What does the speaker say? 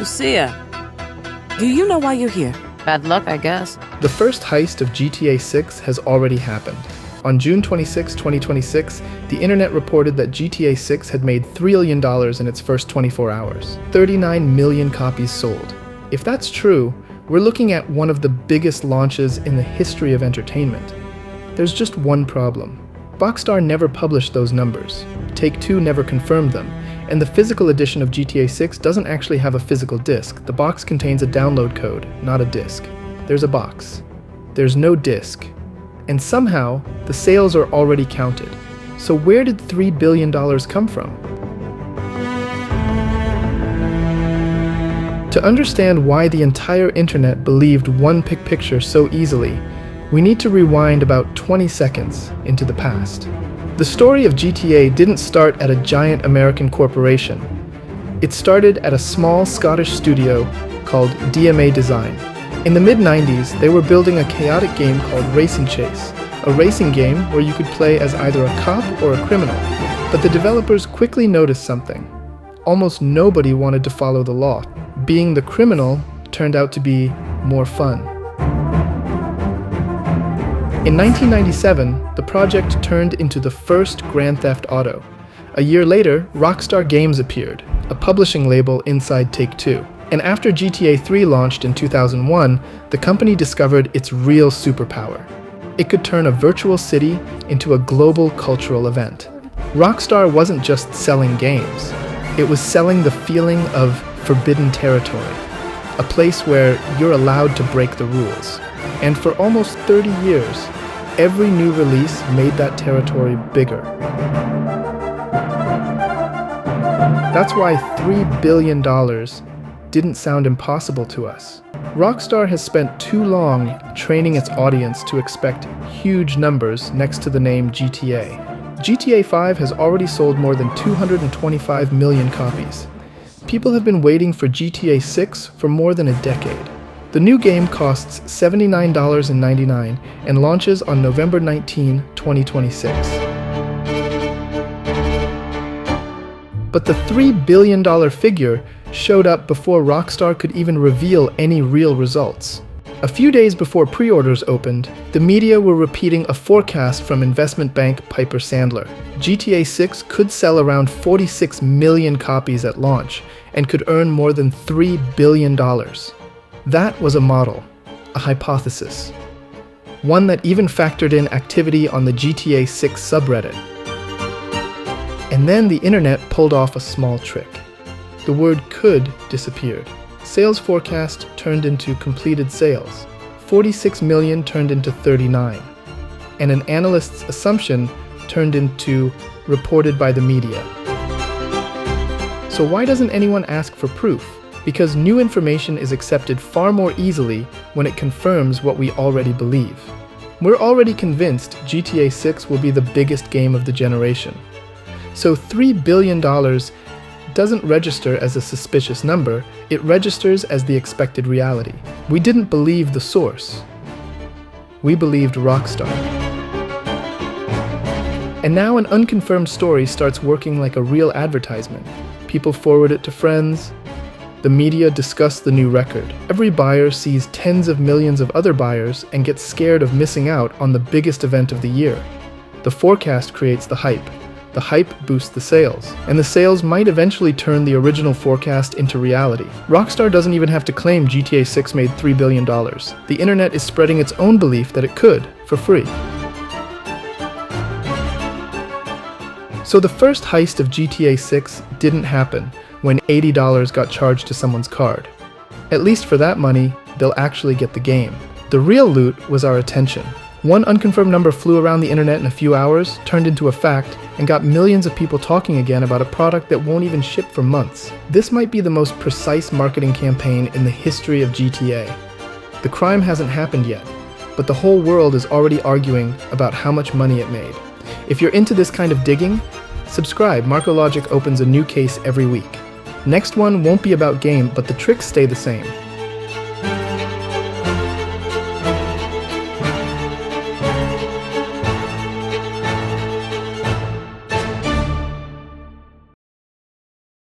Lucia, do you know why you're here? Bad luck, I guess. The first heist of GTA6 has already happened. On June 26, 2026, the internet reported that GTA6 had made $3 billion in its first 24 hours. 39 million copies sold. If that's true, we're looking at one of the biggest launches in the history of entertainment. There's just one problem. Rockstar never published those numbers. Take-Two never confirmed them, and the physical edition of GTA 6 doesn't actually have a physical disc. The box contains a download code, not a disc. There's a box. There's no disc. And somehow, the sales are already counted. So where did $3 billion come from? To understand why the entire internet believed one picture so easily, we need to rewind about 20 seconds into the past. The story of GTA didn't start at a giant American corporation. It started at a small Scottish studio called DMA Design. In the mid-90s, they were building a chaotic game called Racing Chase, a racing game where you could play as either a cop or a criminal. But the developers quickly noticed something. Almost nobody wanted to follow the law. Being the criminal turned out to be more fun. In 1997, the project turned into the first Grand Theft Auto. A year later, Rockstar Games appeared, a publishing label inside Take-Two. And after GTA 3 launched in 2001, the company discovered its real superpower. It could turn a virtual city into a global cultural event. Rockstar wasn't just selling games. It was selling the feeling of forbidden territory, a place where you're allowed to break the rules. And for almost 30 years, every new release made that territory bigger. That's why $3 billion didn't sound impossible to us. Rockstar has spent too long training its audience to expect huge numbers next to the name GTA. GTA 5 has already sold more than 225 million copies. People have been waiting for GTA 6 for more than a decade. The new game costs $79.99 and launches on November 19, 2026. But the $3 billion figure showed up before Rockstar could even reveal any real results. A few days before pre-orders opened, the media were repeating a forecast from investment bank Piper Sandler. GTA 6 could sell around 46 million copies at launch and could earn more than $3 billion. That was a model, a hypothesis, one that even factored in activity on the GTA 6 subreddit. And then the internet pulled off a small trick. The word "could" disappeared. Sales forecast turned into completed sales. 46 million turned into 39. And an analyst's assumption turned into reported by the media. So why doesn't anyone ask for proof? Because new information is accepted far more easily when it confirms what we already believe. We're already convinced GTA 6 will be the biggest game of the generation. So $3 billion doesn't register as a suspicious number, it registers as the expected reality. We didn't believe the source. We believed Rockstar. And now an unconfirmed story starts working like a real advertisement. People forward it to friends. The media discuss the new record. Every buyer sees tens of millions of other buyers and gets scared of missing out on the biggest event of the year. The forecast creates the hype. The hype boosts the sales, and the sales might eventually turn the original forecast into reality. Rockstar doesn't even have to claim GTA 6 made $3 billion. The internet is spreading its own belief that it could, for free. So the first heist of GTA 6 didn't happen when $80 got charged to someone's card. At least for that money, they'll actually get the game. The real loot was our attention. One unconfirmed number flew around the internet in a few hours, turned into a fact, and got millions of people talking again about a product that won't even ship for months. This might be the most precise marketing campaign in the history of GTA. The crime hasn't happened yet, but the whole world is already arguing about how much money it made. If you're into this kind of digging, subscribe. Marco Logic opens a new case every week. Next one won't be about game, but the tricks stay the same.